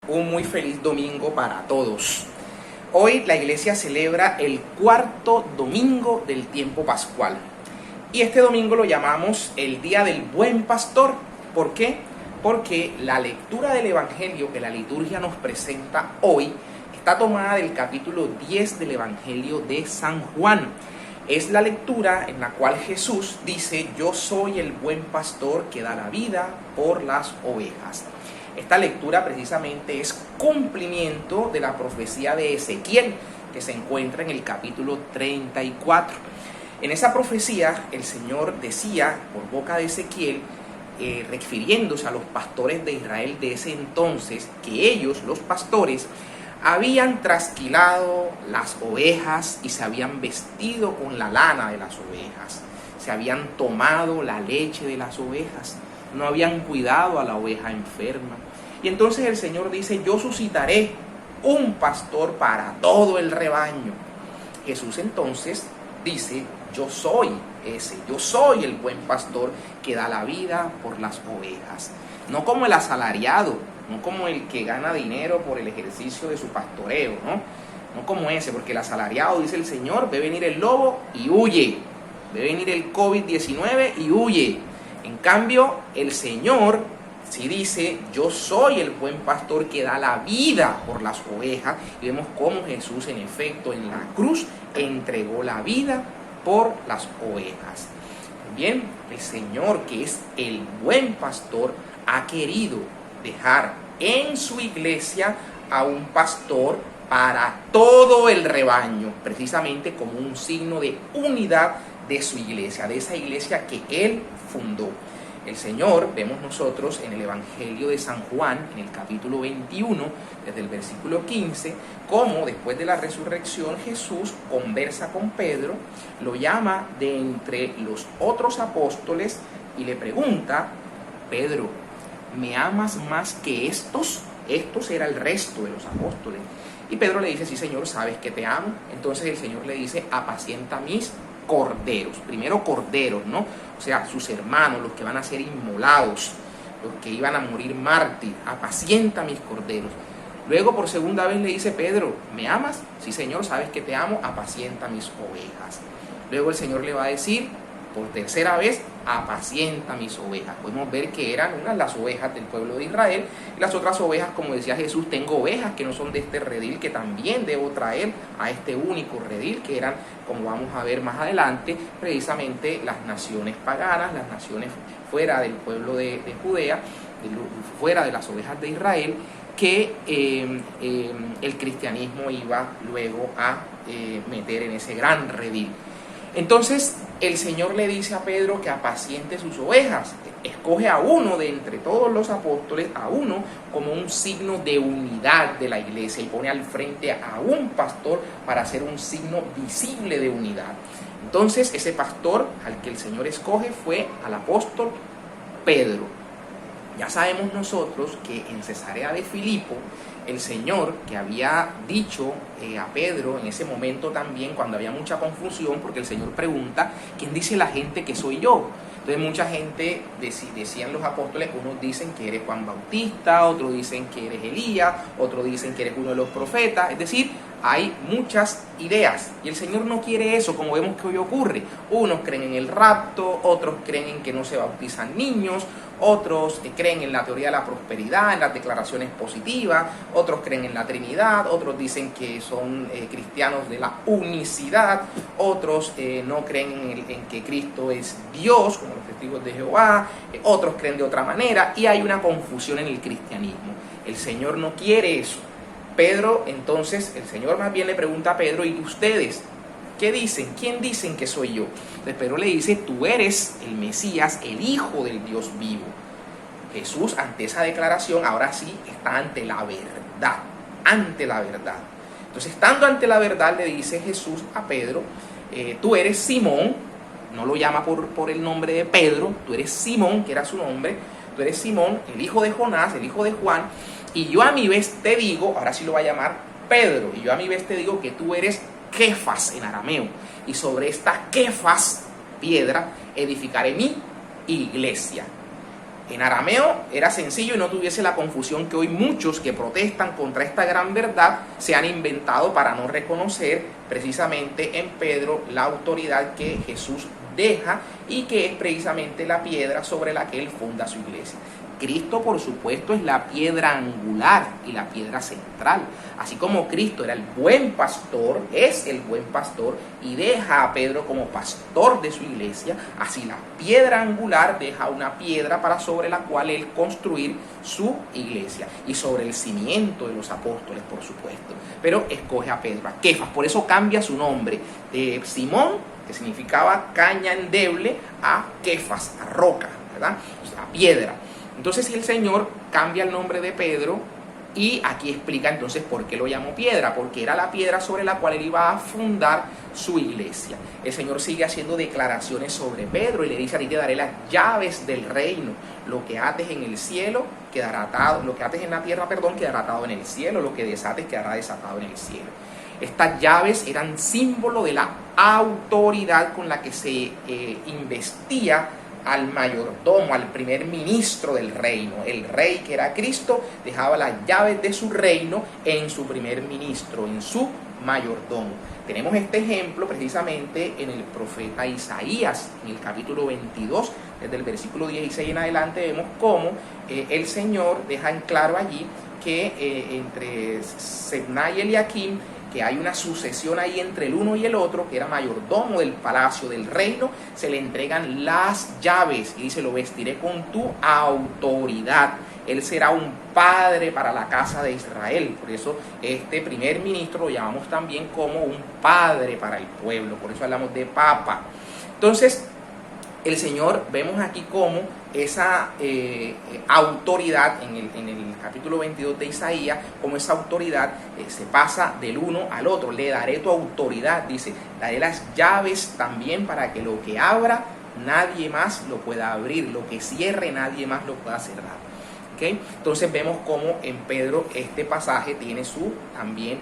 Un muy feliz domingo para todos. Hoy la iglesia celebra el cuarto domingo del tiempo pascual. Y este domingo lo llamamos el Día del Buen Pastor. ¿Por qué? Porque la lectura del Evangelio que la liturgia nos presenta hoy está tomada del capítulo 10 del Evangelio de San Juan. Es la lectura en la cual Jesús dice: yo soy el buen pastor que da la vida por las ovejas. Esta lectura precisamente es cumplimiento de la profecía de Ezequiel, que se encuentra en el capítulo 34. En esa profecía el Señor decía por boca de Ezequiel, refiriéndose a los pastores de Israel de ese entonces, que ellos, los pastores, habían trasquilado las ovejas y se habían vestido con la lana de las ovejas. Se habían tomado la leche de las ovejas. No habían cuidado a la oveja enferma. Y entonces el Señor dice: yo suscitaré un pastor para todo el rebaño. Jesús entonces dice: yo soy ese, yo soy el buen pastor que da la vida por las ovejas. No como el asalariado, no como el que gana dinero por el ejercicio de su pastoreo, no como ese, porque el asalariado, dice el Señor, ve venir el lobo y huye, ve venir el COVID-19 y huye. En cambio, el Señor sí dice: yo soy el buen pastor que da la vida por las ovejas. Y vemos cómo Jesús, en efecto, en la cruz entregó la vida por las ovejas. Bien, el Señor, que es el buen pastor, ha querido dejar en su iglesia a un pastor para todo el rebaño, precisamente como un signo de unidad de su iglesia, de esa iglesia que Él fundó. El Señor, vemos nosotros en el Evangelio de San Juan, en el capítulo 21, desde el versículo 15, cómo después de la resurrección Jesús conversa con Pedro, lo llama de entre los otros apóstoles y le pregunta: Pedro, ¿me amas más que estos? Estos era el resto de los apóstoles. Y Pedro le dice: sí, Señor, sabes que te amo. Entonces el Señor le dice: apacienta mis corderos. Primero corderos, ¿no? O sea, sus hermanos, los que van a ser inmolados, los que iban a morir mártir. Apacienta mis corderos. Luego por segunda vez le dice: Pedro, ¿me amas? Sí, Señor, sabes que te amo. Apacienta mis ovejas. Luego el Señor le va a decir por tercera vez: apacienta mis ovejas. Podemos ver que eran unas las ovejas del pueblo de Israel, y las otras ovejas, como decía Jesús: tengo ovejas que no son de este redil, que también debo traer a este único redil, que eran, como vamos a ver más adelante, precisamente las naciones paganas, las naciones fuera del pueblo de Judea, fuera de las ovejas de Israel, que el cristianismo iba luego a meter en ese gran redil. Entonces el Señor le dice a Pedro que apaciente sus ovejas. Escoge a uno de entre todos los apóstoles, a uno como un signo de unidad de la iglesia, y pone al frente a un pastor para hacer un signo visible de unidad. Entonces ese pastor al que el Señor escoge fue al apóstol Pedro. Ya sabemos nosotros que en Cesarea de Filipo, el Señor, que había dicho a Pedro en ese momento también, cuando había mucha confusión, porque el Señor pregunta: ¿quién dice la gente que soy yo? Entonces mucha gente, decían los apóstoles, unos dicen que eres Juan Bautista, otros dicen que eres Elías, otros dicen que eres uno de los profetas. Es decir, hay muchas ideas, y el Señor no quiere eso, como vemos que hoy ocurre. Unos creen en el rapto, otros creen en que no se bautizan niños, otros creen en la teoría de la prosperidad, en las declaraciones positivas, otros creen en la Trinidad, otros dicen que son cristianos de la unicidad, otros no creen en que Cristo es Dios, como los testigos de Jehová, otros creen de otra manera, y hay una confusión en el cristianismo. El Señor no quiere eso. Pedro, entonces, el Señor más bien le pregunta a Pedro: ¿y ustedes qué dicen? ¿Quién dicen que soy yo? Entonces Pedro le dice: tú eres el Mesías, el Hijo del Dios vivo. Jesús, ante esa declaración, ahora sí está ante la verdad, ante la verdad. Entonces, estando ante la verdad, le dice Jesús a Pedro: tú eres Simón. No lo llama por el nombre de Pedro, tú eres Simón, que era su nombre. Tú eres Simón, el hijo de Jonás, el hijo de Juan, y yo a mi vez te digo, ahora sí lo va a llamar Pedro, y yo a mi vez te digo que tú eres Kefas en arameo, y sobre esta Kefas, piedra, edificaré mi iglesia. en arameo era sencillo y no tuviese la confusión que hoy muchos que protestan contra esta gran verdad se han inventado para no reconocer precisamente en Pedro la autoridad que Jesús deja y que es precisamente la piedra sobre la que él funda su iglesia. Cristo, por supuesto, es la piedra angular y la piedra central. Así como Cristo era el buen pastor, es el buen pastor y deja a Pedro como pastor de su iglesia, así la piedra angular deja una piedra para sobre la cual él construir su iglesia y sobre el cimiento de los apóstoles, por supuesto. Pero escoge a Pedro, a Kefas, por eso cambia su nombre de Simón, que significaba caña endeble, a Kefas, a roca, ¿verdad? O sea, a piedra. Entonces el Señor cambia el nombre de Pedro y aquí explica entonces por qué lo llamó piedra, porque era la piedra sobre la cual él iba a fundar su iglesia. El Señor sigue haciendo declaraciones sobre Pedro y le dice: a ti te daré las llaves del reino, lo que ates en el cielo quedará atado, lo que ates en la tierra, quedará atado en el cielo, lo que desates quedará desatado en el cielo. Estas llaves eran símbolo de la autoridad con la que se investía al mayordomo, al primer ministro del reino. El rey, que era Cristo, dejaba las llaves de su reino en su primer ministro, en su mayordomo. Tenemos este ejemplo precisamente en el profeta Isaías, en el capítulo 22, desde el versículo 16 en adelante, vemos cómo el Señor deja en claro allí que entre Sebna y Eliakim, que hay una sucesión ahí entre el uno y el otro, que era mayordomo del palacio del reino, se le entregan las llaves y dice: lo vestiré con tu autoridad. Él será un padre para la casa de Israel. Por eso este primer ministro lo llamamos también como un padre para el pueblo. Por eso hablamos de papa. Entonces, el Señor, vemos aquí cómo esa autoridad, en el capítulo 22 de Isaías, como esa autoridad se pasa del uno al otro. Le daré tu autoridad, dice, daré las llaves también para que lo que abra nadie más lo pueda abrir, lo que cierre nadie más lo pueda cerrar. ¿Okay? Entonces vemos cómo en Pedro este pasaje tiene su también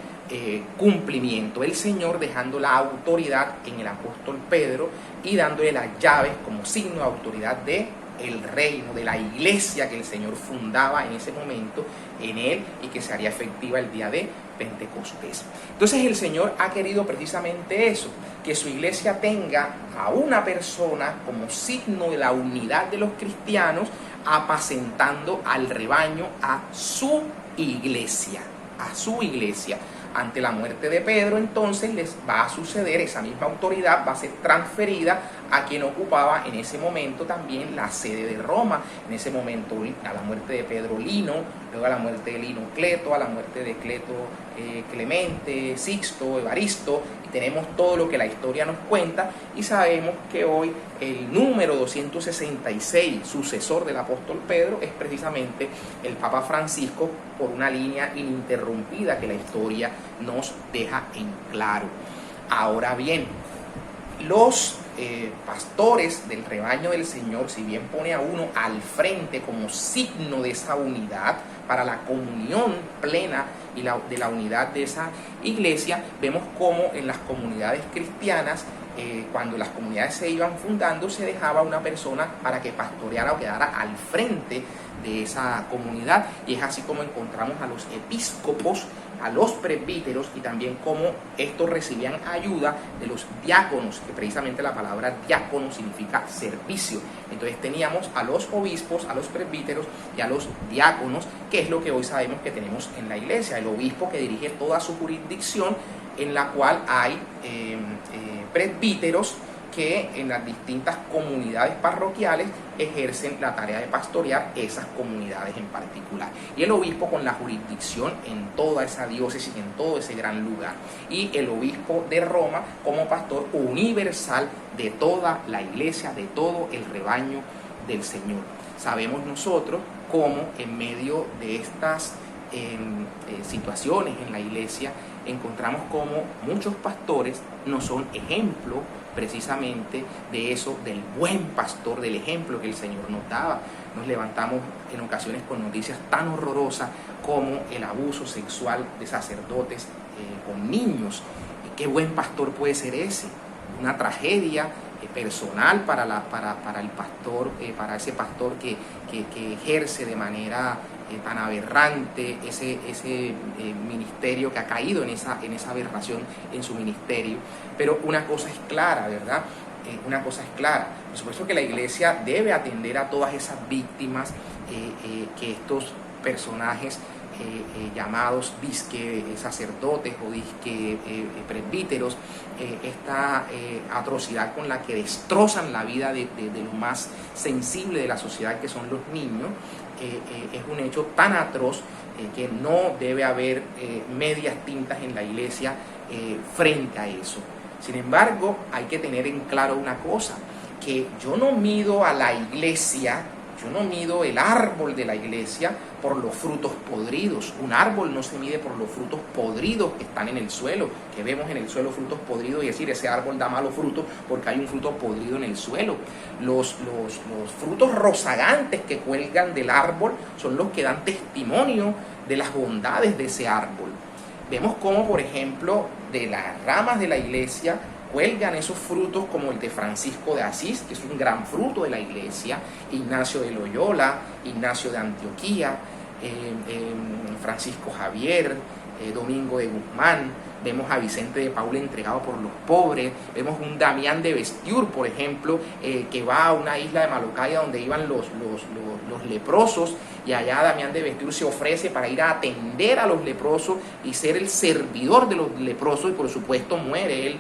cumplimiento. El Señor dejando la autoridad en el apóstol Pedro y dándole las llaves como signo de autoridad de el reino, de la iglesia que el Señor fundaba en ese momento en él y que se haría efectiva el día de Pentecostés. Entonces el Señor ha querido precisamente eso, que su iglesia tenga a una persona como signo de la unidad de los cristianos, apacentando al rebaño, a su iglesia, a su iglesia. Ante la muerte de Pedro, entonces les va a suceder, esa misma autoridad va a ser transferida a quien ocupaba en ese momento también la sede de Roma. En ese momento, a la muerte de Pedro, Lino, luego a la muerte de Lino, Cleto, a la muerte de Cleto, Clemente, Sixto, Evaristo, y tenemos todo lo que la historia nos cuenta y sabemos que hoy el número 266, sucesor del apóstol Pedro, es precisamente el Papa Francisco, por una línea ininterrumpida que la historia nos deja en claro. Ahora bien, los pastores del rebaño del Señor, si bien pone a uno al frente como signo de esa unidad, para la comunión plena y de la unidad de esa iglesia, vemos cómo en las comunidades cristianas, cuando las comunidades se iban fundando, se dejaba una persona para que pastoreara o quedara al frente de esa comunidad, y es así como encontramos a los episcopos, a los presbíteros, y también cómo estos recibían ayuda de los diáconos, que precisamente la palabra diácono significa servicio. Entonces teníamos a los obispos, a los presbíteros y a los diáconos, que es lo que hoy sabemos que tenemos en la iglesia. El obispo que dirige toda su jurisdicción, en la cual hay presbíteros que en las distintas comunidades parroquiales ejercen la tarea de pastorear esas comunidades en particular. Y el obispo con la jurisdicción en toda esa diócesis, en todo ese gran lugar. Y el obispo de Roma como pastor universal de toda la iglesia, de todo el rebaño del Señor. Sabemos nosotros cómo en medio de estas situaciones en la iglesia encontramos cómo muchos pastores no son ejemplo precisamente de eso, del buen pastor, del ejemplo que el Señor nos daba. Nos levantamos en ocasiones con noticias tan horrorosas como el abuso sexual de sacerdotes con niños. ¿Qué buen pastor puede ser ese? Una tragedia personal para el pastor, para ese pastor que ejerce de manera tan aberrante ese ministerio, que ha caído en esa aberración en su ministerio. Pero una cosa es clara, ¿verdad? Una cosa es clara, por supuesto que la iglesia debe atender a todas esas víctimas que estos personajes llamados disque sacerdotes o disque presbíteros, esta atrocidad con la que destrozan la vida de lo más sensible de la sociedad, que son los niños, es un hecho tan atroz que no debe haber medias tintas en la iglesia frente a eso. Sin embargo, hay que tener en claro una cosa, que yo no mido a la iglesia, yo no mido el árbol de la iglesia por los frutos podridos. Un árbol no se mide por los frutos podridos que están en el suelo, que vemos en el suelo frutos podridos y decir ese árbol da malos frutos porque hay un fruto podrido en el suelo. Los frutos rozagantes que cuelgan del árbol son los que dan testimonio de las bondades de ese árbol. Vemos cómo, por ejemplo, de las ramas de la iglesia cuelgan esos frutos como el de Francisco de Asís, que es un gran fruto de la iglesia, Ignacio de Loyola, Ignacio de Antioquía, Francisco Javier, Domingo de Guzmán. Vemos a Vicente de Paúl entregado por los pobres. Vemos un Damián de Bestiur, por ejemplo, que va a una isla de Malocaya donde iban los leprosos, y allá Damián de Bestiur se ofrece para ir a atender a los leprosos y ser el servidor de los leprosos, y por supuesto muere él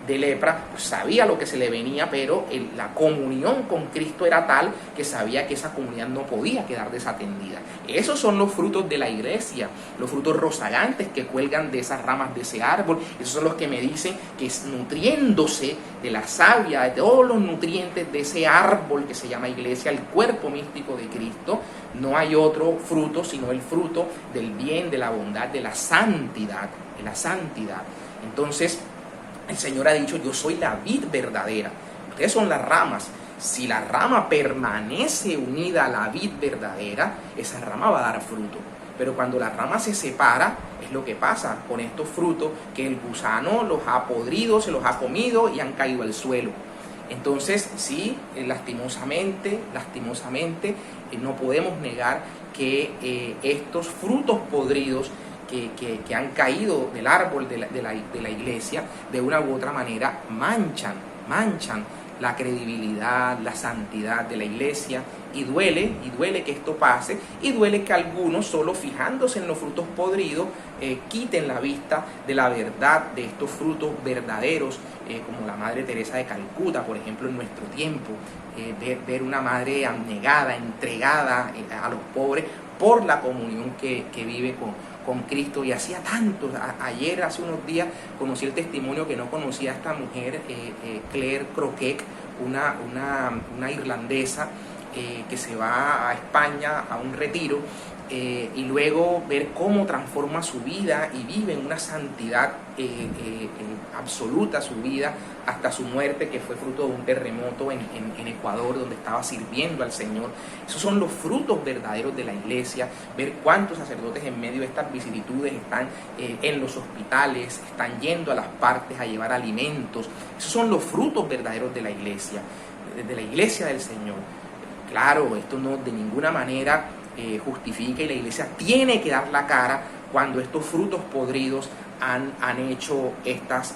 de lepra. Pues sabía lo que se le venía, pero la comunión con Cristo era tal que sabía que esa comunidad no podía quedar desatendida. Esos son los frutos de la iglesia, los frutos rozagantes que cuelgan de esas ramas de ese árbol. Esos son los que me dicen que nutriéndose de la savia, de todos los nutrientes de ese árbol que se llama iglesia, el cuerpo místico de Cristo, no hay otro fruto sino el fruto del bien, de la bondad, de la santidad, de la santidad. Entonces, el Señor ha dicho: yo soy la vid verdadera, ustedes son las ramas. Si la rama permanece unida a la vid verdadera, esa rama va a dar fruto. Pero cuando la rama se separa, es lo que pasa con estos frutos, que el gusano los ha podrido, se los ha comido y han caído al suelo. Entonces, sí, lastimosamente, no podemos negar que estos frutos podridos que han caído del árbol de la iglesia, de una u otra manera manchan la credibilidad, la santidad de la iglesia, y duele que esto pase, y duele que algunos, solo fijándose en los frutos podridos, quiten la vista de la verdad de estos frutos verdaderos, como la Madre Teresa de Calcuta, por ejemplo, en nuestro tiempo, ver una madre abnegada, entregada a los pobres por la comunión que vive con Cristo. Y hacía tanto, ayer, hace unos días, conocí el testimonio que no conocía esta mujer, Claire Croquet, una irlandesa que se va a España a un retiro, y luego ver cómo transforma su vida y vive en una santidad absoluta su vida hasta su muerte, que fue fruto de un terremoto en Ecuador, donde estaba sirviendo al Señor. Esos son los frutos verdaderos de la iglesia. Ver cuántos sacerdotes en medio de estas vicisitudes están en los hospitales, están yendo a las partes a llevar alimentos. Esos son los frutos verdaderos de la iglesia del Señor. Claro, esto no de ninguna manera justifica, y la iglesia tiene que dar la cara cuando estos frutos podridos han hecho estas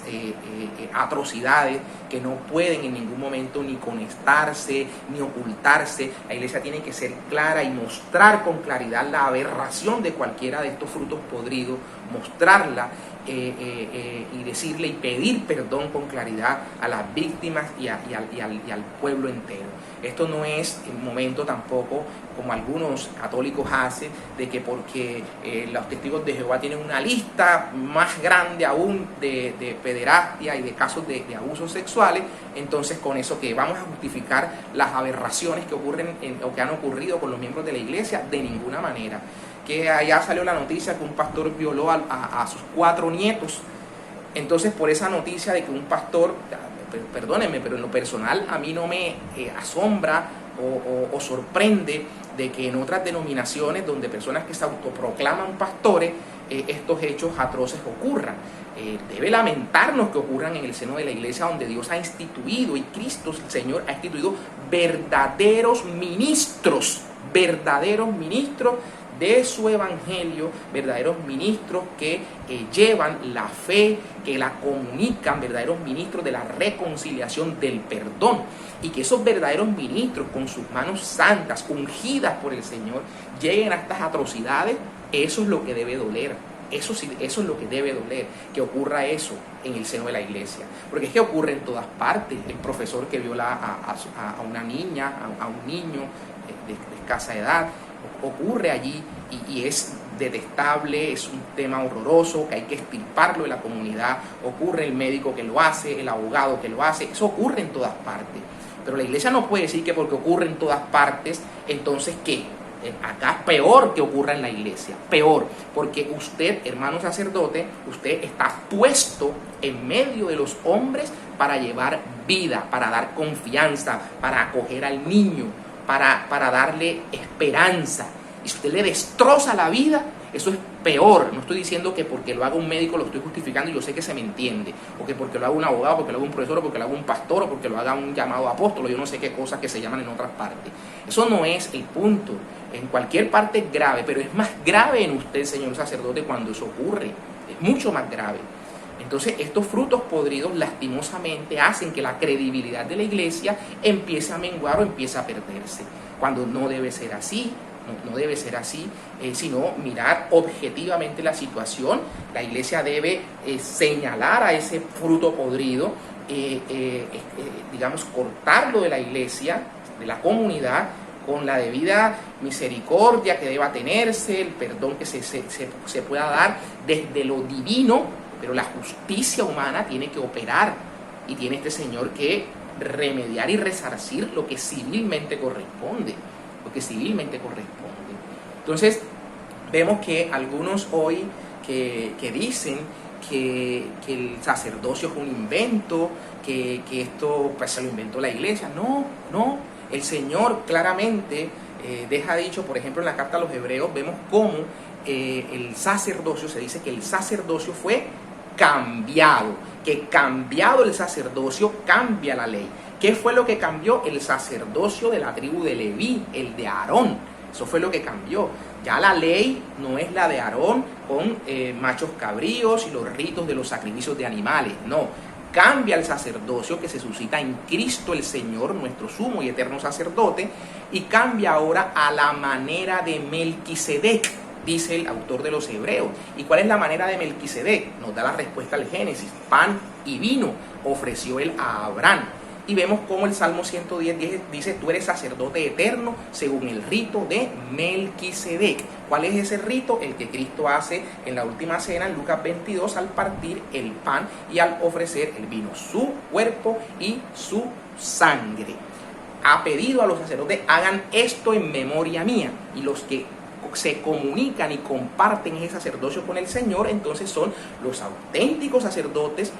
atrocidades que no pueden en ningún momento ni conectarse ni ocultarse. La iglesia tiene que ser clara y mostrar con claridad la aberración de cualquiera de estos frutos podridos, mostrarla y decirle y pedir perdón con claridad a las víctimas y al pueblo entero. Esto no es el momento tampoco, como algunos católicos hacen, de que porque los testigos de Jehová tienen una lista más grande aún de pederastia y de casos de abusos sexuales, entonces con eso que vamos a justificar las aberraciones que ocurren o que han ocurrido con los miembros de la iglesia. De ninguna manera. Que allá salió la noticia que un pastor violó a sus 4 nietos. Entonces, por esa noticia de que un pastor, perdónenme, pero en lo personal a mí no me asombra o sorprende de que en otras denominaciones, donde personas que se autoproclaman pastores estos hechos atroces ocurran. Debe lamentarnos que ocurran en el seno de la iglesia, donde Dios ha instituido y Cristo, el Señor, ha instituido verdaderos ministros de su evangelio, verdaderos ministros que llevan la fe, que la comunican, verdaderos ministros de la reconciliación, del perdón, y que esos verdaderos ministros, con sus manos santas, ungidas por el Señor, lleguen a estas atrocidades. Eso es lo que debe doler. Eso es lo que debe doler, que ocurra eso en el seno de la iglesia. Porque es que ocurre en todas partes. El profesor que viola a una niña, a un niño de escasa edad, ocurre allí y es detestable, es un tema horroroso que hay que extirparlo de la comunidad. Ocurre el médico que lo hace, el abogado que lo hace. Eso ocurre en todas partes. Pero la iglesia no puede decir que porque ocurre en todas partes, entonces ¿qué? Acá peor que ocurra en la iglesia, peor, porque usted, hermano sacerdote, usted está puesto en medio de los hombres para llevar vida, para dar confianza, para acoger al niño, para darle esperanza. Y si usted le destroza la vida, eso es peor. No estoy diciendo que porque lo haga un médico lo estoy justificando, y yo sé que se me entiende, o que porque lo haga un abogado, porque lo haga un profesor, o porque lo haga un pastor, o porque lo haga un llamado apóstol, o yo no sé qué cosas que se llaman en otras partes. Eso no es el punto. En cualquier parte es grave, pero es más grave en usted, señor sacerdote, cuando eso ocurre. Es mucho más grave. Entonces, estos frutos podridos lastimosamente hacen que la credibilidad de la iglesia empiece a menguar o empiece a perderse, cuando no debe ser así. No debe ser así, sino mirar objetivamente la situación. La iglesia debe señalar a ese fruto podrido, digamos, cortarlo de la iglesia, de la comunidad, con la debida misericordia que deba tenerse, el perdón que se pueda dar desde lo divino, pero la justicia humana tiene que operar, y tiene este Señor que remediar y resarcir lo que civilmente corresponde. Entonces, vemos que algunos hoy que dicen que el sacerdocio es un invento, que esto pues se lo inventó la iglesia. No, el Señor claramente deja dicho, por ejemplo, en la carta a los Hebreos, vemos cómo el sacerdocio, se dice que el sacerdocio fue cambiado, que cambiado el sacerdocio cambia la ley. ¿Qué fue lo que cambió? El sacerdocio de la tribu de Leví, el de Aarón. Eso fue lo que cambió. Ya la ley no es la de Aarón con machos cabríos y los ritos de los sacrificios de animales. No, cambia el sacerdocio que se suscita en Cristo el Señor, nuestro sumo y eterno sacerdote, y cambia ahora a la manera de Melquisedec, dice el autor de los Hebreos. ¿Y cuál es la manera de Melquisedec? Nos da la respuesta al Génesis. Pan y vino ofreció él a Abraham. Y vemos cómo el Salmo 110 dice: tú eres sacerdote eterno según el rito de Melquisedec. ¿Cuál es ese rito? El que Cristo hace en la última cena, en Lucas 22, al partir el pan y al ofrecer el vino, su cuerpo y su sangre. Ha pedido a los sacerdotes: hagan esto en memoria mía. Y los que se comunican y comparten ese sacerdocio con el Señor, entonces son los auténticos sacerdotes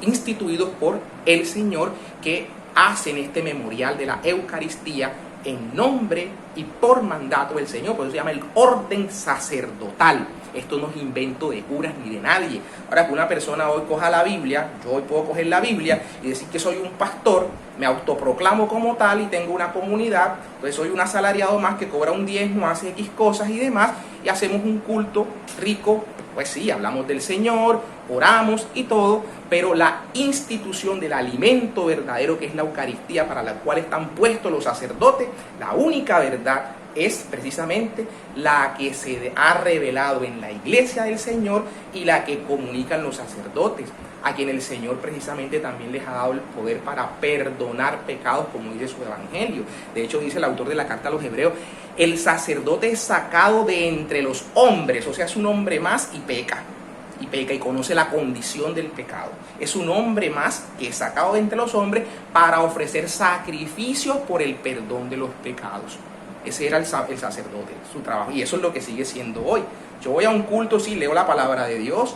instituidos por el Señor, que hacen este memorial de la Eucaristía en nombre y por mandato del Señor. Por eso se llama el orden sacerdotal. Esto no es invento de curas ni de nadie. Ahora, que una persona hoy coja la Biblia, yo hoy puedo coger la Biblia y decir que soy un pastor, me autoproclamo como tal y tengo una comunidad, pues soy un asalariado más que cobra un diezmo, hace X cosas y demás, y hacemos un culto rico. Pues sí, hablamos del Señor, oramos y todo, pero la institución del alimento verdadero, que es la Eucaristía, para la cual están puestos los sacerdotes, la única verdad es precisamente la que se ha revelado en la iglesia del Señor y la que comunican los sacerdotes, a quien el Señor precisamente también les ha dado el poder para perdonar pecados, como dice su evangelio. De hecho, dice el autor de la carta a los Hebreos: el sacerdote es sacado de entre los hombres, o sea, es un hombre más y peca y conoce la condición del pecado. Es un hombre más que es sacado de entre los hombres para ofrecer sacrificios por el perdón de los pecados. Ese era el sacerdote, su trabajo, y eso es lo que sigue siendo hoy. Yo voy a un culto, sí, leo la palabra de Dios,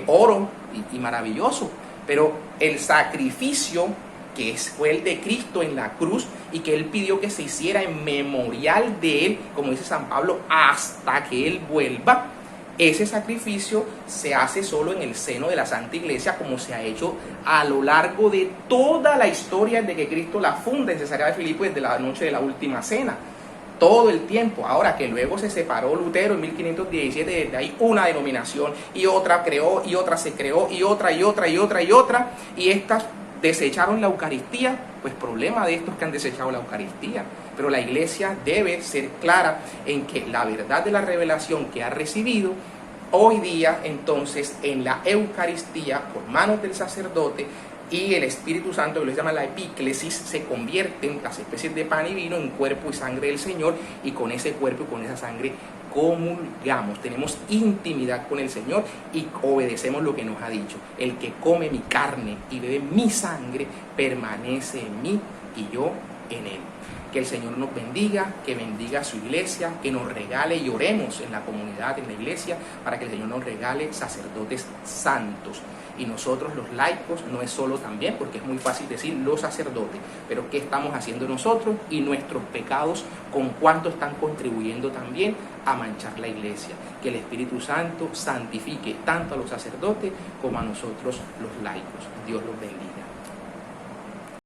oro y maravilloso, pero el sacrificio que fue el de Cristo en la cruz y que Él pidió que se hiciera en memorial de Él, como dice San Pablo, hasta que Él vuelva, ese sacrificio se hace solo en el seno de la Santa Iglesia, como se ha hecho a lo largo de toda la historia desde que Cristo la funda en Cesarea de Filipo, desde la noche de la última cena. Todo el tiempo. Ahora que luego se separó Lutero en 1517, desde ahí una denominación y otra creó, y otra se creó, y otra, y otra, y otra, y otra, y estas desecharon la Eucaristía. Pues problema de estos que han desechado la Eucaristía. Pero la Iglesia debe ser clara en que la verdad de la revelación que ha recibido, hoy día entonces en la Eucaristía, por manos del sacerdote y el Espíritu Santo, que lo llama la epíclesis, se convierten las especies de pan y vino en cuerpo y sangre del Señor, y con ese cuerpo y con esa sangre comulgamos, tenemos intimidad con el Señor y obedecemos lo que nos ha dicho. El que come mi carne y bebe mi sangre permanece en mí y yo en él. Que el Señor nos bendiga, que bendiga a su iglesia, que nos regale, y oremos en la comunidad, en la iglesia, para que el Señor nos regale sacerdotes santos. Y nosotros los laicos, no es solo también, porque es muy fácil decir los sacerdotes, pero ¿qué estamos haciendo nosotros? Y nuestros pecados, ¿con cuánto están contribuyendo también a manchar la iglesia? Que el Espíritu Santo santifique tanto a los sacerdotes como a nosotros los laicos. Dios los bendiga.